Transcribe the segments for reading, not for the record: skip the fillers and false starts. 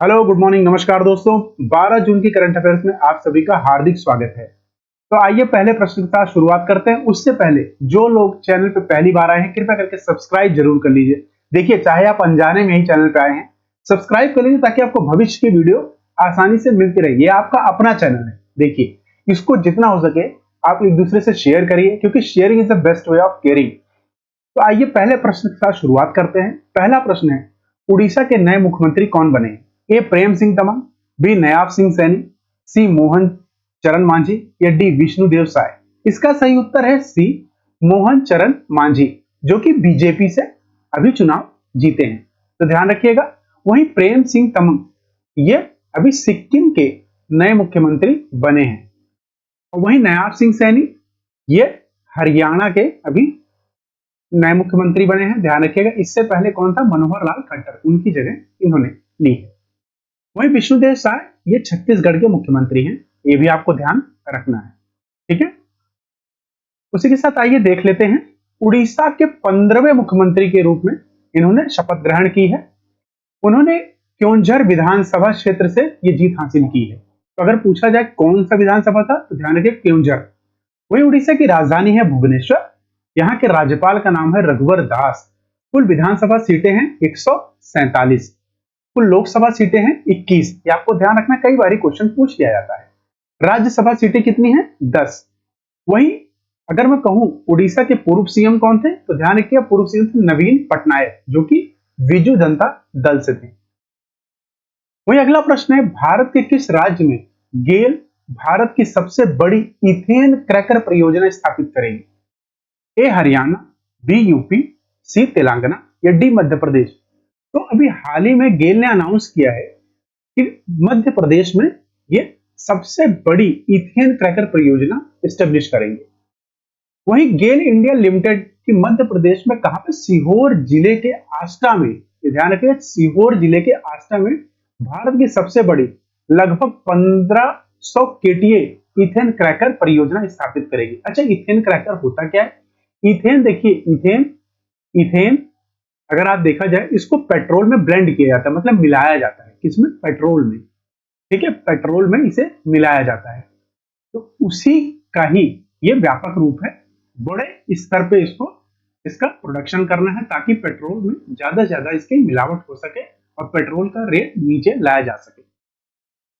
Hello, good morning, नमस्कार दोस्तों। 12 जून की करंट अफेयर्स में आप सभी का हार्दिक स्वागत है। तो आइए पहले प्रश्न के साथ शुरुआत करते हैं। उससे पहले जो लोग चैनल पे पहली बार आए हैं, कृपया करके सब्सक्राइब जरूर कर लीजिए। देखिए, चाहे आप अनजाने में ही चैनल पे आए हैं, सब्सक्राइब कर लीजिए ताकि आपको भविष्य की वीडियो आसानी से मिलती रहे। ये आपका अपना चैनल है। देखिए, इसको जितना हो सके आप एक दूसरे से शेयर करिए, क्योंकि sharing is the best way of caring. तो आइए पहले प्रश्न के साथ शुरुआत करते हैं। पहला प्रश्न है, उड़ीसा के नए मुख्यमंत्री कौन बने? ए प्रेम सिंह तमांग, बी नयाब सिंह सैनी, सी मोहन चरण मांझी या डी विष्णुदेव साय। इसका सही उत्तर है सी मोहन चरण मांझी, जो कि बीजेपी से अभी चुनाव जीते हैं। तो ध्यान रखिएगा। वहीं प्रेम सिंह तमांग ये अभी सिक्किम के नए मुख्यमंत्री बने हैं। और वहीं नयाब सिंह सैनी ये हरियाणा के अभी नए मुख्यमंत्री बने हैं। ध्यान रखिएगा, इससे पहले कौन था? मनोहर लाल खट्टर, उनकी जगह इन्होंने ली है। वहीं विष्णुदेव साय ये छत्तीसगढ़ के मुख्यमंत्री हैं। ये भी आपको ध्यान रखना है, ठीक है। उसी के साथ आइए देख लेते हैं, उड़ीसा के 15वें मुख्यमंत्री के रूप में इन्होंने शपथ ग्रहण की है। उन्होंने क्योंझर विधानसभा क्षेत्र से ये जीत हासिल की है। तो अगर पूछा जाए कौन सा विधानसभा था, तो ध्यान रखिए क्योंझर। वही उड़ीसा की राजधानी है भुवनेश्वर। यहाँ के राज्यपाल का नाम है रघुवर दास। कुल विधानसभा सीटें हैं 147। कुल लोकसभा सीटें हैं 21। ये आपको ध्यान रखना, कई बार क्वेश्चन पूछ लिया जाता है। राज्यसभा सीटें कितनी हैं? 10। वहीं अगर मैं कहूं उड़ीसा के पूर्व सीएम कौन थे, तो ध्यान रखिए पूर्व सीएम थे नवीन पटनायक, जो कि बीजू जनता दल से थे। वहीं अगला प्रश्न है, भारत के किस राज्य में गेल भारत की सबसे बड़ी इथेन क्रैकर परियोजना स्थापित करेगी? ए हरियाणा, बी यूपी, सी तेलंगाना या डी मध्य प्रदेश। तो अभी हाल ही में गेल ने अनाउंस किया है कि मध्य प्रदेश में ये सबसे बड़ी इथेन क्रैकर परियोजना स्टेब्लिश करेंगे। वहीं गेल इंडिया लिमिटेड की मध्य प्रदेश में कहां पे? सीहोर जिले के आष्टा में। ध्यान रखिए, सीहोर जिले के आष्टा में भारत की सबसे बड़ी लगभग 1500 केटीए इथेन क्रैकर परियोजना स्थापित करेगी। अच्छा, इथेन क्रैकर होता क्या है? इथेन देखिए, इथेन इथेन अगर आप देखा जाए, इसको पेट्रोल में ब्लेंड किया जाता है, मतलब मिलाया जाता है। किसमें? पेट्रोल में। ठीक है, पेट्रोल में इसे मिलाया जाता है। तो उसी का ही ये व्यापक रूप है। बड़े स्तर पे इसका प्रोडक्शन करना है, ताकि पेट्रोल में ज्यादा से ज्यादा इसकी मिलावट हो सके और पेट्रोल का रेट नीचे लाया जा सके।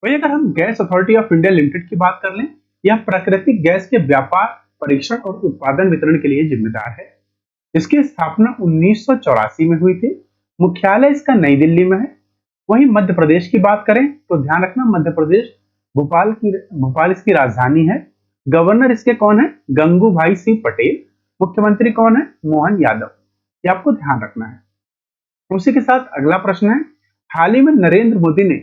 वही अगर हम gas authority of India limited की बात कर लें, यह प्राकृतिक गैस के व्यापार, परीक्षण और उत्पादन वितरण के लिए जिम्मेदार है। इसकी स्थापना 1984 में हुई थी। मुख्यालय इसका नई दिल्ली में है। वहीं मध्य प्रदेश की बात करें तो ध्यान रखना, मध्य प्रदेश भोपाल इसकी राजधानी है। गवर्नर इसके कौन है? गंगूभाई सिंह पटेल। मुख्यमंत्री कौन है? मोहन यादव। ये आपको ध्यान रखना है। उसी के साथ अगला प्रश्न है, हाल ही में नरेंद्र मोदी ने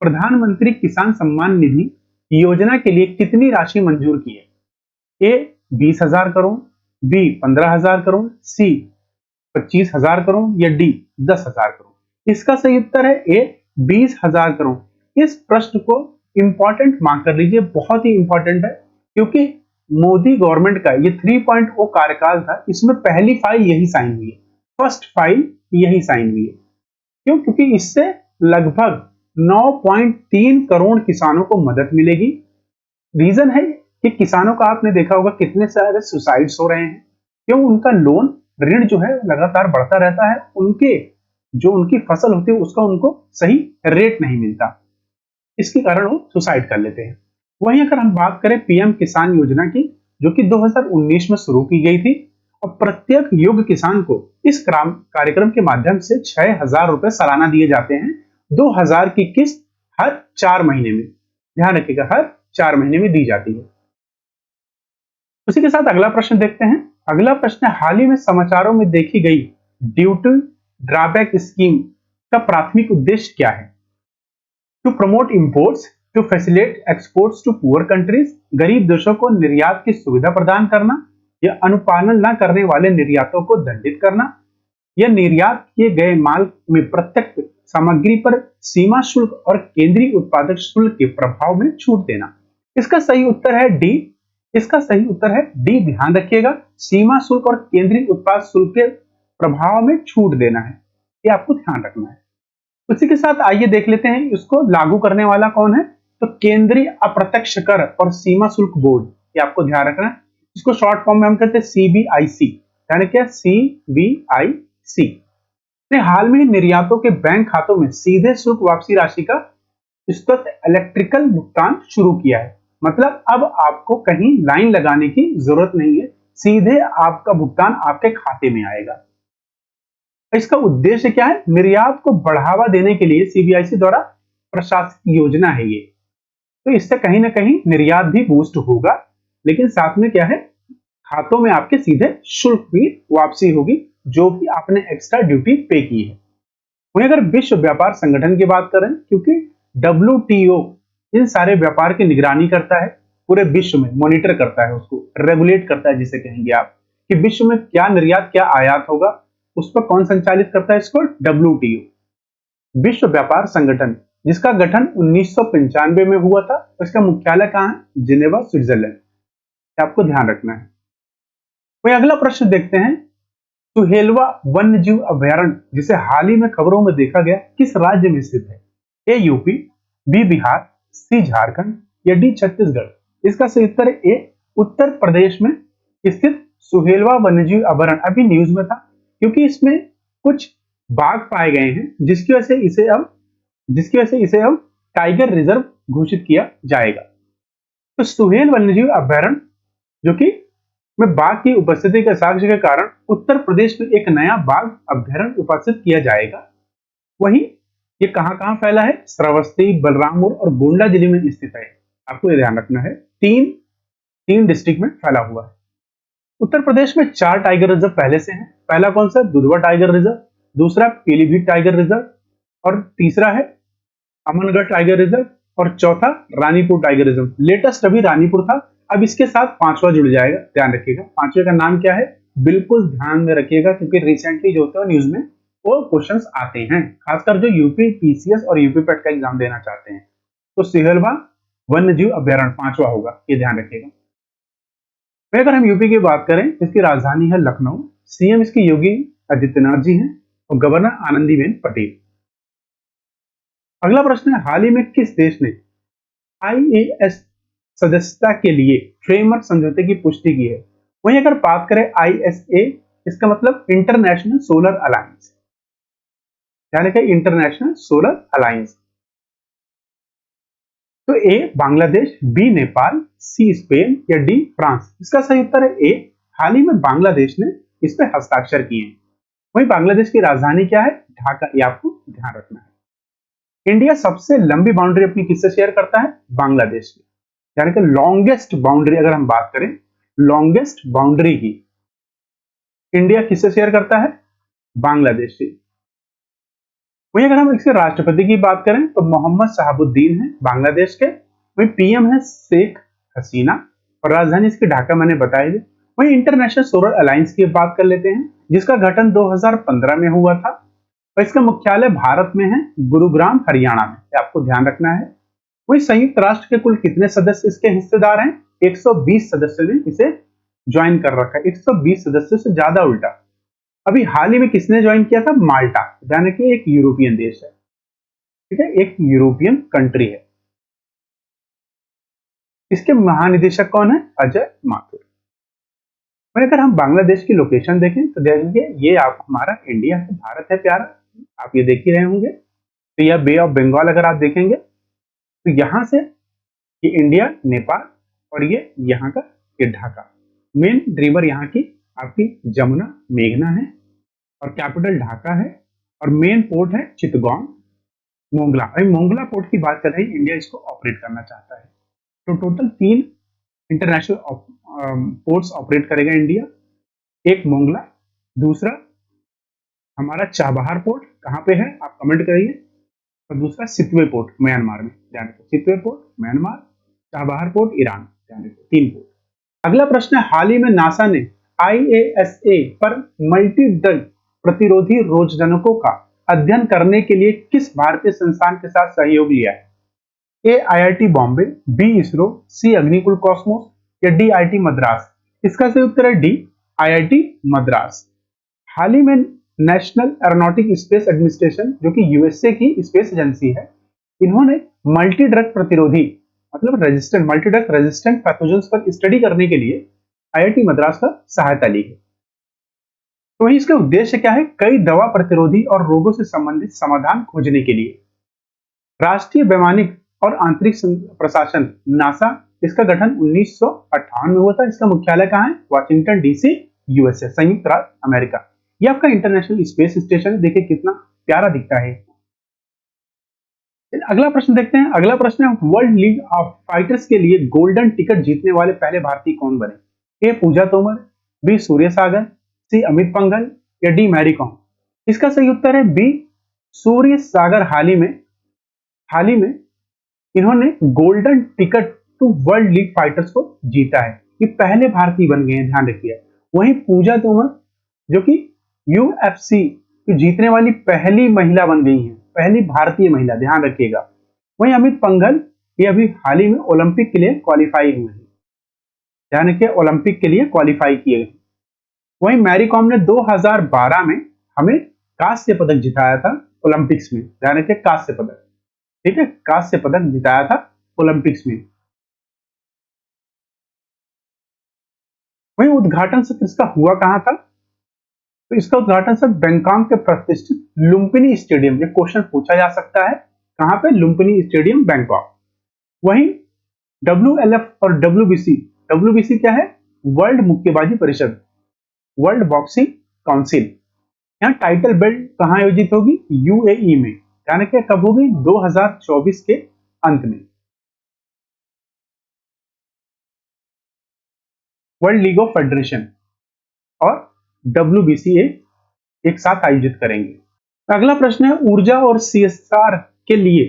प्रधानमंत्री किसान सम्मान निधि योजना के लिए कितनी राशि मंजूर की है? ए 20,000 करोड़, बी 15,000 करोड़, सी 25,000 करोड़ या डी 10,000 करोड़। इसका सही उत्तर है ए 20,000 करोड़। इस प्रश्न को इंपॉर्टेंट मार्क कर लीजिए, बहुत ही इंपॉर्टेंट है, क्योंकि मोदी गवर्नमेंट का ये 3.0 कार्यकाल था, इसमें पहली फाइल यही साइन हुई है, फर्स्ट फाइल यही साइन हुई है। क्यों? क्योंकि इससे लगभग 9.3 करोड़ किसानों को मदद मिलेगी। रीजन है कि किसानों का आपने देखा होगा कितने सारे सुसाइड्स हो रहे हैं। क्यों? उनका लोन ऋण जो है लगातार बढ़ता रहता है, उनकी फसल होती है उसका उनको सही रेट नहीं मिलता, इसके कारण वो सुसाइड कर लेते हैं। वहीं अगर हम बात करें पीएम किसान योजना की, जो कि 2019 में शुरू की गई थी, और प्रत्येक योग्य किसान को इस कार्यक्रम के माध्यम से 6,000 रुपए सालाना दिए जाते हैं। 2,000 की किस्त हर 4 महीने में, ध्यान रखिएगा, हर 4 महीने में दी जाती है। उसी के साथ अगला प्रश्न देखते हैं। अगला प्रश्न, हाल ही में समाचारों में देखी गई ड्यूटी ड्रॉबैक स्कीम का प्राथमिक उद्देश्य क्या है? To promote imports, to facilitate exports to poor countries, गरीब देशों को निर्यात की सुविधा प्रदान करना, या अनुपालन न करने वाले निर्यातों को दंडित करना, या निर्यात किए गए माल में प्रत्यक्ष सामग्री पर सीमा शुल्क और केंद्रीय उत्पादक शुल्क के प्रभाव में छूट देना। इसका सही उत्तर है डी। इसका सही उत्तर है डी। ध्यान रखिएगा, सीमा शुल्क और केंद्रीय उत्पाद शुल्क के प्रभाव में छूट देना है, ये आपको ध्यान रखना है। उसी के साथ आइए देख लेते हैं इसको लागू करने वाला कौन है। तो केंद्रीय अप्रत्यक्ष कर और सीमा शुल्क बोर्ड, ये आपको ध्यान रखना है। इसको शॉर्ट फॉर्म में हम कहते हैं सीबीआईसी, यानी क्या सीबीआईसी ने हाल में ही निर्यातों के बैंक खातों में सीधे शुल्क वापसी राशि का स्वतः इलेक्ट्रिकल भुगतान शुरू किया है। मतलब अब आपको कहीं लाइन लगाने की जरूरत नहीं है, सीधे आपका भुगतान आपके खाते में आएगा। इसका उद्देश्य क्या है? निर्यात को बढ़ावा देने के लिए सीबीआईसी द्वारा प्रशासनिक योजना है ये। तो इससे कहीं ना कहीं निर्यात भी बूस्ट होगा, लेकिन साथ में क्या है, खातों में आपके सीधे शुल्क की वापसी होगी जो भी आपने एक्स्ट्रा ड्यूटी पे की है। वहीं अगर विश्व व्यापार संगठन की बात करें, क्योंकि डब्ल्यूटीओ इन सारे व्यापार की निगरानी करता है, पूरे विश्व में मॉनिटर करता है, उसको रेगुलेट करता है जिसे कहेंगे आप, कि विश्व में क्या निर्यात क्या आयात होगा, उस पर कौन संचालित करता है इसको? डब्ल्यूटीओ, विश्व व्यापार संगठन, जिसका गठन 1995 में हुआ था। इसका मुख्यालय कहां है? Geneva, Switzerland. आपको ध्यान रखना है। वही अगला प्रश्न देखते हैं, सुहेलवा वन्य जीव अभयारण्य जिसे हाल ही में खबरों में देखा गया किस राज्य में स्थित है? ए यूपी, बी बिहार, सी झारखंड या डी छत्तीसगढ़। इसका सही उत्तर है ए, उत्तर प्रदेश में स्थित सुहेलवा वन्यजीव अभयारण्य। अभी न्यूज में था क्योंकि इसमें कुछ बाघ पाए गए हैं, जिसकी वजह से इसे अब टाइगर रिजर्व घोषित किया जाएगा। तो सुहेल वन्यजीव अभयारण्य जो कि में बाघ की उपस्थिति के साक्ष्य के कारण उत्तर प्रदेश में एक नया बाघ अभयारण्य उपस्थित किया जाएगा। वही ये कहां फैला है? श्रावस्ती, बलरामपुर और गोंडा जिले में स्थित है। आपको ये ध्यान रखना है, तीन डिस्ट्रिक्ट में फैला हुआ है। उत्तर प्रदेश में 4 टाइगर रिजर्व पहले से हैं। पहला कौन सा? दुधवा टाइगर रिजर्व, दूसरा पीलीभीत टाइगर रिजर्व और तीसरा है अमनगढ़ टाइगर रिजर्व और चौथा रानीपुर टाइगर रिजर्व। लेटेस्ट अभी रानीपुर था, अब इसके साथ 5वां जुड़ जाएगा, ध्यान रखिएगा। 5वें का नाम क्या है? बिल्कुल ध्यान में रखिएगा, क्योंकि रिसेंटली जो होता है न्यूज में वो क्वेश्चंस आते हैं, खासकर जो यूपी पीसीएस और यूपी पेट का एग्जाम देना चाहते हैं। तो सिहलवा वन्यजीव अभयारण्य 5वां होगा, ये ध्यान रखिएगा। अगर हम यूपी की बात करें, इसकी राजधानी है लखनऊ, सीएम इसकी योगी आदित्यनाथ जी हैं और गवर्नर आनंदीबेन पटेल। अगला प्रश्न है, हाल ही में किस देश ने आईएएस सदस्यता के लिए फ्रेमवर्क समझौते की पुष्टि की है? वहीं अगर बात करें आईएसए, इसका मतलब इंटरनेशनल सोलर अलायंस, यानी कि इंटरनेशनल सोलर अलायंस। तो A Bangladesh, B Nepal, C Spain या डी फ्रांस। इसका सही उत्तर है ए, हाल ही में बांग्लादेश ने इस पे हस्ताक्षर किए हैं। वहीं बांग्लादेश की राजधानी क्या है? ढाका, ये आपको ध्यान रखना है। इंडिया सबसे लंबी बाउंड्री अपनी किससे शेयर करता है? बांग्लादेश की, यानी कि लॉन्गेस्ट बाउंड्री अगर हम बात करें, लॉन्गेस्ट बाउंड्री की इंडिया किससे शेयर करता है? बांग्लादेश से। वहीं अगर हम इसके राष्ट्रपति की बात करें तो मोहम्मद शहाबुद्दीन है बांग्लादेश के। वहीं पीएम है शेख हसीना और राजधानी इसकी ढाका, मैंने बताया दिया। वहीं इंटरनेशनल सोलर अलायंस की बात कर लेते हैं, जिसका गठन 2015 में हुआ था और इसका मुख्यालय भारत में है, गुरुग्राम हरियाणा में, आपको ध्यान रखना है। वही संयुक्त राष्ट्र के कुल कितने सदस्य इसके हिस्सेदार हैं? 120 सदस्य ने इसे ज्वाइन कर रखा है, 120 सदस्यों से ज्यादा उल्टा। अभी हाल ही में किसने ज्वाइन किया था? माल्टा, यानी कि एक यूरोपियन देश है, ठीक है, एक यूरोपियन कंट्री है। इसके महानिदेशक कौन है? अजय माथुर। वहीं अगर हम बांग्लादेश की लोकेशन देखें तो देखेंगे ये आप हमारा इंडिया है, भारत है प्यारा, आप ये देख ही रहे होंगे। तो यह बे ऑफ बंगाल अगर आप देखेंगे तो यहां से ये इंडिया, नेपाल और ये यहाँ का ये ढाका। मेन रिवर यहाँ की आपकी जमुना, मेघना है और कैपिटल ढाका है और मेन पोर्ट है चितगोंग, मोंगला। अभी मोंगला पोर्ट की बात कर रहे हैं, इंडिया इसको ऑपरेट करना चाहता है। तो टोटल 3 इंटरनेशनल पोर्ट्स ऑपरेट करेगा इंडिया, एक मोंगला, दूसरा हमारा चाबहार पोर्ट कहाँ पे है आप कमेंट करिए, और दूसरा सितवे पोर्ट म्यांमार में, ध्यान रखिए, Sittwe port Myanmar, Chabahar port Iran, ध्यान रखिए, 3 पोर्ट। अगला प्रश्न है, हाल ही में नासा ने IASA पर मल्टी ड्रग प्रतिरोधी रोगजनकों का अध्ययन करने के लिए किस भारतीय संस्थान के साथ सहयोग लिया है? ए IIT बॉम्बे, बी इसरो, सी अग्निकुल कॉस्मोस या डी IIT मद्रास। इसका सही उत्तर है डी IIT मद्रास। हाल ही में नेशनल एरोनॉटिक स्पेस एडमिनिस्ट्रेशन, जो कि यूएसए की स्पेस एजेंसी है, इन्होंने मल्टी ड्रग प्रतिरोधी मतलब resistant multi drug resistant pathogens पर स्टडी करने के लिए आईआईटी मद्रास का सहायता ली है। तो वही इसका उद्देश्य क्या है? कई दवा प्रतिरोधी और रोगों से संबंधित समाधान खोजने के लिए। राष्ट्रीय वैमानिक और आंतरिक प्रशासन नासा, इसका गठन 1958 में हुआ था। इसका मुख्यालय कहाँ है? वाशिंगटन डीसी, यूएसए, संयुक्त राज्य अमेरिका। ये आपका इंटरनेशनल स्पेस स्टेशन, देखिए कितना प्यारा दिखता है। अगला प्रश्न देखते हैं। अगला प्रश्न है, वर्ल्ड लीग ऑफ फाइटर्स के लिए गोल्डन टिकट जीतने वाले पहले भारतीय कौन बने? ए पूजा तोमर, बी सूर्य सागर, सी अमित पंघल या डी मैरी कॉम? इसका सही उत्तर है बी सूर्य सागर। हाल ही में इन्होंने golden ticket to World League Fighters को जीता है। ये पहले भारतीय बन गए हैं, ध्यान रखिए। वहीं पूजा तोमर, जो कि यूएफसी की जीतने वाली पहली महिला बन गई हैं, पहली भारतीय महिला, ध्यान रखिएगा। वहीं अमित पंघल, ये अभी हाल ही में ओलंपिक के लिए क्वालिफाई हुए हैं, ध्यान रखिए, ओलंपिक के लिए क्वालिफाई किए। वहीं मैरी कॉम ने 2012 में हमें कांस्य पदक जिताया था ओलंपिक्स में, ध्यान रखिए, कांस्य पदक, ठीक है, कांस्य पदक जिताया था ओलंपिक्स में। वहीं उद्घाटन सत्र इसका हुआ कहां था? तो इसका उद्घाटन सत्र बैंकॉक के प्रतिष्ठित लुम्पिनी स्टेडियम, ये क्वेश्चन पूछा जा सकता है, कहां पे? Lumpinee Stadium, Bangkok. वहीं WLF और WBC क्या है? वर्ल्ड मुक्केबाजी परिषद, वर्ल्ड बॉक्सिंग काउंसिल। यहाँ टाइटल बेल्ट कहां आयोजित होगी? यूएई में, ध्यान रखिए, कब होगी? 2024 के अंत में। वर्ल्ड लीग ऑफ फेडरेशन और WBC एक साथ आयोजित करेंगे। अगला प्रश्न है, ऊर्जा और CSR के लिए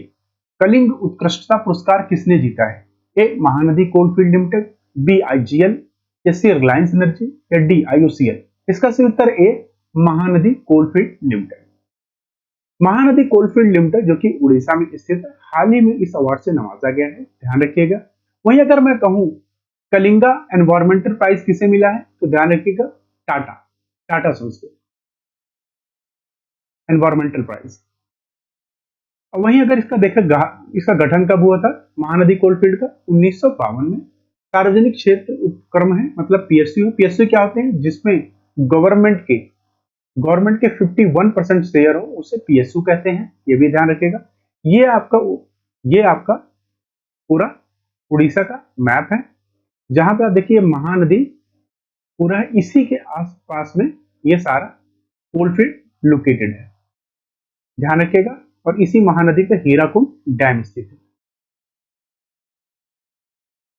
कलिंग उत्कृष्टता पुरस्कार किसने जीता है? A Mahanadi Coalfield Limited, B IGL, या सी रिलायंस एनर्जी, या डी IOCL? इसका सही उत्तर A Mahanadi Coalfield Limited. Mahanadi Coalfield Limited, जो कि उड़ीसा में स्थित है, हाल ही में इस अवार्ड से नवाजा गया है, ध्यान रखिएगा। वहीं अगर मैं कहूं कलिंगा एनवायरमेंटल प्राइज किसे मिला है, तो ध्यान रखिएगा, टाटा सन्स को एनवायरमेंटल प्राइज। और वहीं अगर इसका देखें, इसका गठन कब हुआ था महानदी कोलफील्ड का? 1952 में। सार्वजनिक क्षेत्र उपक्रम है, मतलब PSU। PSU क्या होते हैं? जिसमें गवर्नमेंट के 51% शेयर हो, उसे PSU कहते हैं, ये भी ध्यान रखिएगा। ये आपका पूरा उड़ीसा का मैप है, जहां पे आप देखिए महानदी पूरा है, इसी के आसपास में ये सारा कोलफील्ड लोकेटेड है, ध्यान रखिएगा। और इसी महानदी पे हीराकुंड डैम स्थित है।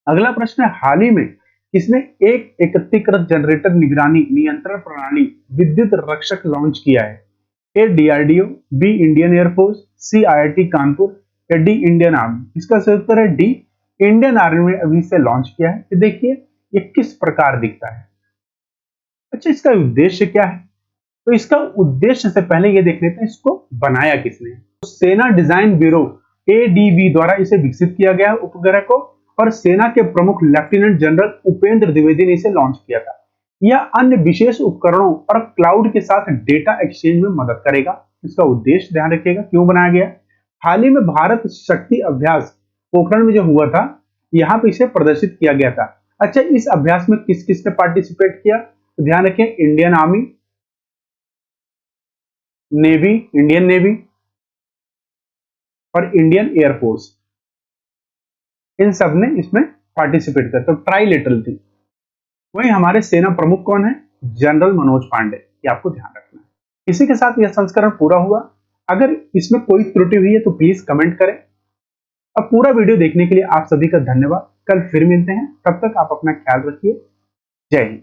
अगला प्रश्न है, हाल ही में किसने एक एकत्रीकृत जनरेटर निगरानी नियंत्रण प्रणाली विद्युत रक्षक लॉन्च किया है? ए DRDO, बी इंडियन एयरफोर्स, सी IIT कानपुर, या डी इंडियन आर्मी? इसका सही उत्तर है डी इंडियन आर्मी ने अभी से लॉन्च किया है। तो देखिए ये किस प्रकार दिखता है। अच्छा, इसका उद्देश्य क्या है? तो इसका उद्देश्य से पहले ये देख लेते हैं इसको बनाया किसने। तो सेना डिजाइन ब्यूरो ADB द्वारा इसे विकसित किया गया उपग्रह को, और सेना के प्रमुख लेफ्टिनेंट जनरल उपेंद्र द्विवेदी ने इसे लॉन्च किया था। यह अन्य विशेष उपकरणों और क्लाउड के साथ डेटा एक्सचेंज में मदद करेगा। इसका उद्देश्य ध्यान रखिएगा क्यों बनाया गया। हाल ही में भारत शक्ति अभ्यास पोखरण में जो हुआ था, यहाँ पे इसे प्रदर्शित किया गया था। अच्छा, इस अभ्यास में किस किसने पार्टिसिपेट किया? तो ध्यान रखें, Indian army, navy, Indian navy और इंडियन एयरफोर्स, इन सब ने इसमें पार्टिसिपेट किया, तो ट्राइलेटरल थी। वहीं हमारे सेना प्रमुख कौन है? जनरल मनोज पांडे, ये आपको ध्यान रखना है। इसी के साथ यह संस्करण पूरा हुआ। अगर इसमें कोई त्रुटि हुई है तो प्लीज कमेंट करें। अब पूरा वीडियो देखने के लिए आप सभी का धन्यवाद। कल फिर मिलते हैं, तब तक आप अपना ख्याल रखिए। जय हिंद।